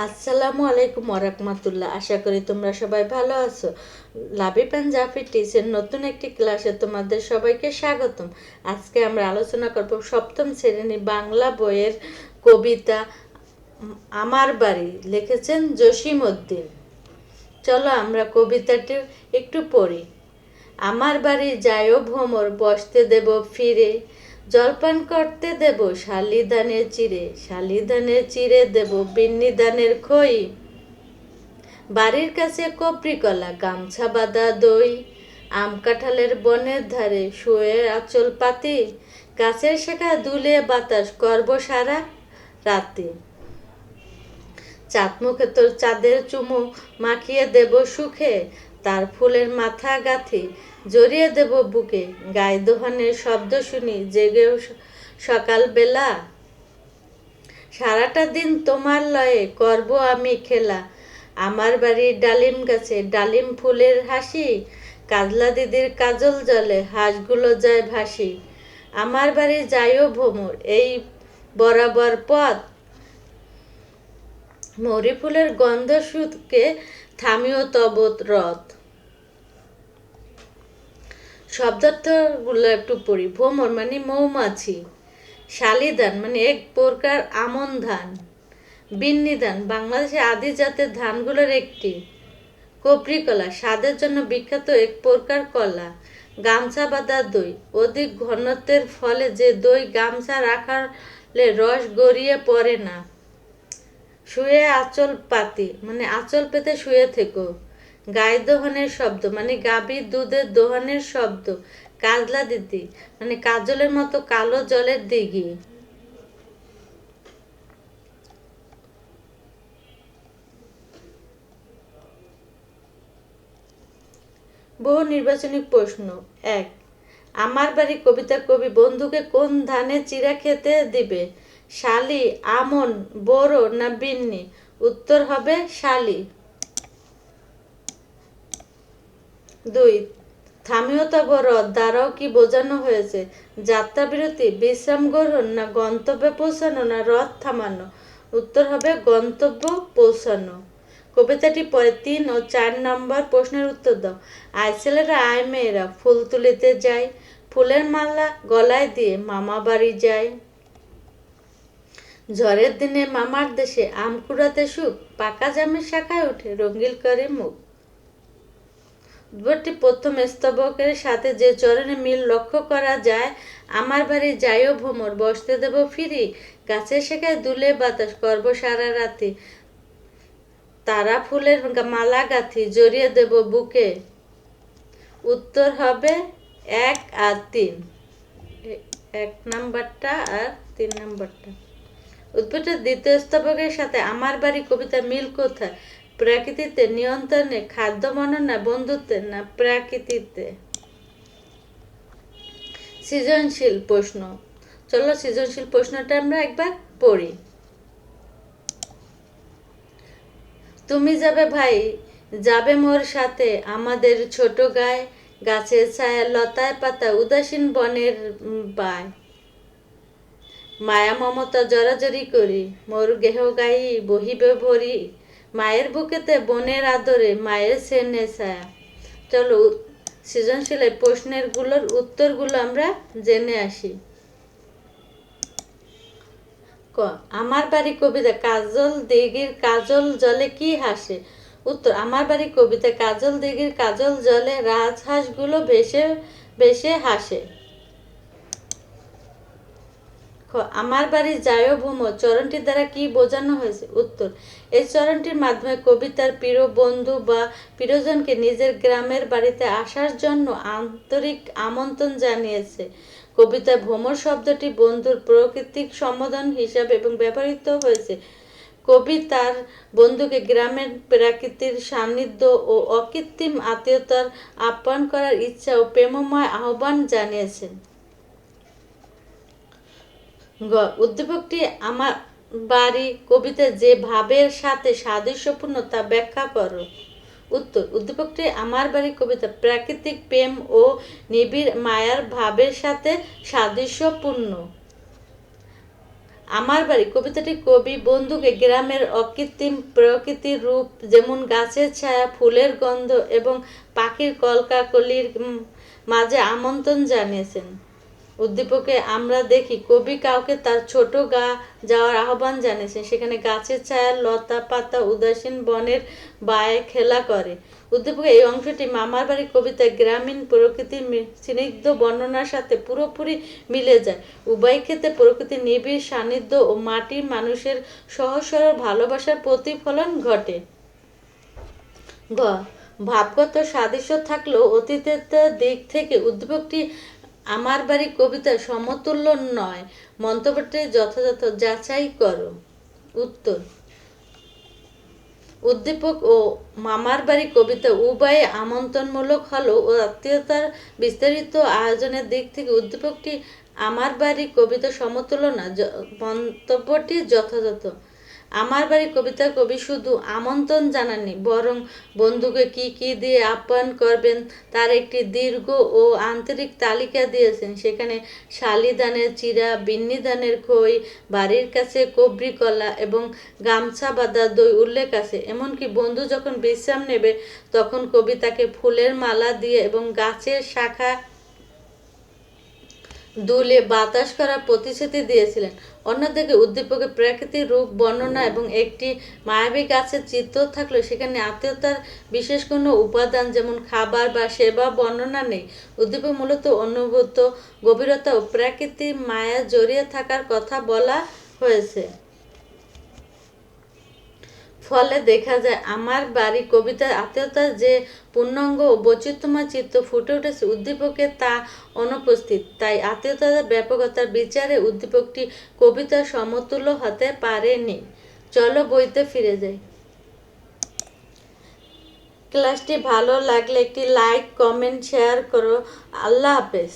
আসসালামু আলাইকুম ওয়ারাহমাতুল্লাহ। আশা করি তোমরা সবাই ভালো আছো। লাবিব অ্যান্ড জাফি টিচের নতুন একটি ক্লাসে তোমাদের সবাইকে স্বাগতম। আজকে আমরা আলোচনা করব সপ্তম শ্রেণী বাংলা বইয়ের কবিতা আমার বাড়ি, লিখেছেন জসিম উদ্দিন। চলো আমরা কবিতাটি একটু পড়ি। আমার বাড়ি যায়ও ভ্রমর, বসতে দেব ফিরে, জলপান করতে দেব শালিদানের চিড়ে, শালিদানের চিড়ে দেব বিন্নি ধানের খই, বাড়ির কাছে কপরি কলা, গামছা বাঁধা দই, আম কাঁঠালের বনের ধারে শুয়ে আঁচল পাতি, গাছের শাখা দুলে বাতাস করব সারা রাতে, চাঁদ মুখে তোর চাঁদের চুমু মাখিয়ে দেব সুখে, তার ফুলের মাথা গাঁথি জড়িয়ে দেব বুকে, গায়ে দোহানের শব্দ শুনি জেগেও সকালবেলা, সারাটা দিন তোমার লয়ে করব আমি খেলা, আমার বাড়ির ডালিম গাছে ডালিম ফুলের হাসি, কাজলা দিদির কাজল জলে হাঁসগুলো যায় ভাসি, আমার বাড়ি যাইও ভ্রমর এই বরাবর পথ, মরি ফুলের গন্ধ সুতকে থামিও তব রথ। শব্দার্থগুলো একটু পড়ি। ভ্রমর মানে মৌমাছি, শালিধান মানে এক প্রকার আমন ধান, বিন্নি ধান বাংলাদেশের আদি জাতের ধানগুলোর একটি, কপরি কলা স্বাদের জন্য বিখ্যাত এক প্রকার কলা, গামছা বাঁধা দই অধিক ঘনত্বের ফলে যে দই গামছা রাখালে রস গড়িয়ে পড়ে না, শুয়ে আঁচল পাতি মানে আঁচল পেতে শুয়ে থেকো, গায়ে দোহনের শব্দ মানে গাভীর দুধের দোহনের শব্দ, কাজলা দিদি মানে কাজলের মতো কালো জলের দিঘি। বহু নির্বাচনী প্রশ্ন। ১. আমার বাড়ি কবিতার কবি বন্ধুকে কোন ধানের চিড়া খেতে দিবে? শালি, আমন, বোরো না বিন্নি? উত্তর হবে শালি। ২. থামিও তব রথ দ্বারাও কি বোঝানো হয়েছে? যাত্রা বিরতি, বিশ্রাম গ্রহণ না গন্তব্যে পৌঁছানো না রথ থামানো? উত্তর হবে গন্তব্য পৌঁছানো। কবিতাটি পরে ৩ ও ৪ নম্বর প্রশ্নের উত্তর দাও। আয় ছেলেরা আয় মেয়েরা ফুল তুলিতে যায়, ফুলের মালা গলায় দিয়ে মামা বাড়ি যায়, ঝড়ের দিনে মামার দেশে আম কুড়াতে সুখ, পাকা জামের শাখায় উঠে রঙিল করে মুখ। উদ্ভটটি প্রথম স্তবকের সাথে যে চরণে মিল লক্ষ্য করা যায়, আমার বাড়ি যাইও ভ্রমর, বসতে দেব ফিরি, গাছের শেখায় দুলে বাতাস করব সারা রাতি, তারা ফুলের মালা গাঁথি জড়িয়ে দেব বুকে। উত্তর হবে ১ আর ৩, ১ নাম্বারটা আর ৩ নাম্বারটা। উদ্ভিদের দ্বিতীয় স্তবকের সাথে আমার বাড়ি কবিতার মিল কোথায়? প্রকৃতিতে, নিয়ন্ত্রণে, খাদ্য বর্ণনা, বন্ধুত্বে না প্রকৃতিতে? সৃজনশীল প্রশ্ন। চলো সৃজনশীল প্রশ্নটা আমরা একবার পড়ি। তুমি যাবে ভাই, যাবে মোর সাথে, আমাদের ছোট গায়ে, গাছের ছায়া লতায় পাতা উদাসীন বনের বায়, মায়া মমতা জড়াজড়ি করি, মোর গেহ গাই বহিবে ভরি, মায়ের বুকেতে বনের আদরে মায়ের সেনে ছায়া। চলো সৃজনশীল এই প্রশ্নেরগুলোর উত্তরগুলো আমরা জেনে আসি। ক. আমার বাড়ি কবিতা কাজল দিঘির কাজল জলে কি হাসে? উত্তর, আমার বাড়ি কবিতা কাজল দিঘির কাজল জলে রাজহাঁসগুলো ভেসে ভেসে হাসে। আমার বাড়ি যায়ও ভ্রমর চরণটির দ্বারা কি বোঝানো হয়েছে? উত্তর, এই চরণটির মাধ্যমে কবিতার প্রিয় বন্ধু বা প্রিয়জনকে নিজের গ্রামের বাড়িতে আসার জন্য আন্তরিক আমন্ত্রণ জানিয়েছে। কবিতায় ভ্রমর শব্দটি বন্ধুর প্রাকৃতিক সম্বোধন হিসাবে এবং ব্যবহৃত হয়েছে। কবি তার বন্ধুকে গ্রামের প্রকৃতির সান্নিধ্য ও অকৃত্রিম আত্মীয়তার আপ্যায়ন করার ইচ্ছা ও প্রেমময় আহ্বান জানিয়েছেন। গ. উদ্দীপকটি আমার বাড়ি কবিতা যে ভাবের সাথে সাদৃশ্যপূর্ণ তা ব্যাখ্যা করো। উত্তর, উদ্দীপকটি আমার বাড়ি কবিতা প্রাকৃতিক প্রেম ও নিবিড় মায়ার ভাবের সাথে সাদৃশ্যপূর্ণ। আমার বাড়ি কবিতাটি কবি বন্ধুকে গ্রামের অকৃত্রিম প্রকৃতির রূপ, যেমন গাছের ছায়া, ফুলের গন্ধ এবং পাখির কলকাকলির মাঝে আমন্ত্রণ জানিয়েছেন। উদ্দীপকে আমরা দেখি কবি কাউকে তার ছোট গা যাওয়ার আহ্বান জানিয়েছেন। সেখানে গাছের ছায়া, লতা পাতা উদাসীন বনের বায়ে খেলা করে। উদ্দীপকে এই অংশটি মামার বাড়ি কবিতায় গ্রামীণ প্রকৃতির স্নিগ্ধ বর্ণনার সাথে পুরোপুরি মিলে যায়। উভয় ক্ষেত্রে প্রকৃতির নিবিড় সান্নিধ্য ও মাটির মানুষের সহজ সরল ভালোবাসার প্রতিফলন ঘটে। গ ভাবগত সাদৃশ্য থাকলেও অতীতের দিক থেকে উদ্দীপকটি আমার বাড়ি কবিতা সমতুল্য নয়। মন্তব্যটি যথাযথ যাচাই করো। উত্তর: উদ্দীপক ও মামার বাড়ি কবিতা উভয়ে আমন্ত্রণমূলক হলেও ও আত্মীয়তার বিস্তারিত আয়োজনের দিক থেকে উদ্দীপকটি আমার বাড়ি কবিতা সমতুল্য না। মন্তব্যটি যথাযথ। আমার বাড়ি কবিতার কবি শুধু আমন্ত্রণ জানাননি, বরং বন্ধুকে কি কি দিয়ে আপ্যায়ন করবেন তার একটি দীর্ঘ ও আন্তরিক তালিকা দিয়েছেন। সেখানে শালিদানের চিরা, বিন্নিধানের খই, বাড়ির কাছে কবরি কলা এবং গামছা বাঁধা দই উল্লেখ আছে। এমনকি বন্ধু যখন বিশ্রাম নেবে তখন কবি তাকে ফুলের মালা দিয়ে এবং গাছের শাখা দুলে বাতাস করার প্রতিশ্রুতি দিয়েছিলেন। অন্যদিকে উদ্দীপকে প্রাকৃতিক রূপ বর্ণনা এবং একটি মায়াবী গাছের চিত্র থাকলেও সেখানে আত্মীয়তার বিশেষ কোনো উপাদান যেমন খাবার বা সেবা বর্ণনা নেই। উদ্দীপক মূলত অনুভূত গভীরতা ও প্রাকৃতিক মায়া জড়িয়ে থাকার কথা বলা হয়েছে। ফলে দেখা যায় আমার বাড়ি কবিতার আত্মীয়তার যে পূর্ণাঙ্গ ও বৈচিত্র্যময় চিত্র ফুটে উঠেছে, উদ্দীপকে তা অনুপস্থিত। তাই আত্মীয়তার ব্যাপকতার বিচারে উদ্দীপকটি কবিতার সমতুল্য হতে পারেনি। চলো বইতে ফিরে যাই। ক্লাসটি ভালো লাগলে একটি লাইক, কমেন্ট, শেয়ার করো। আল্লাহ হাফেজ।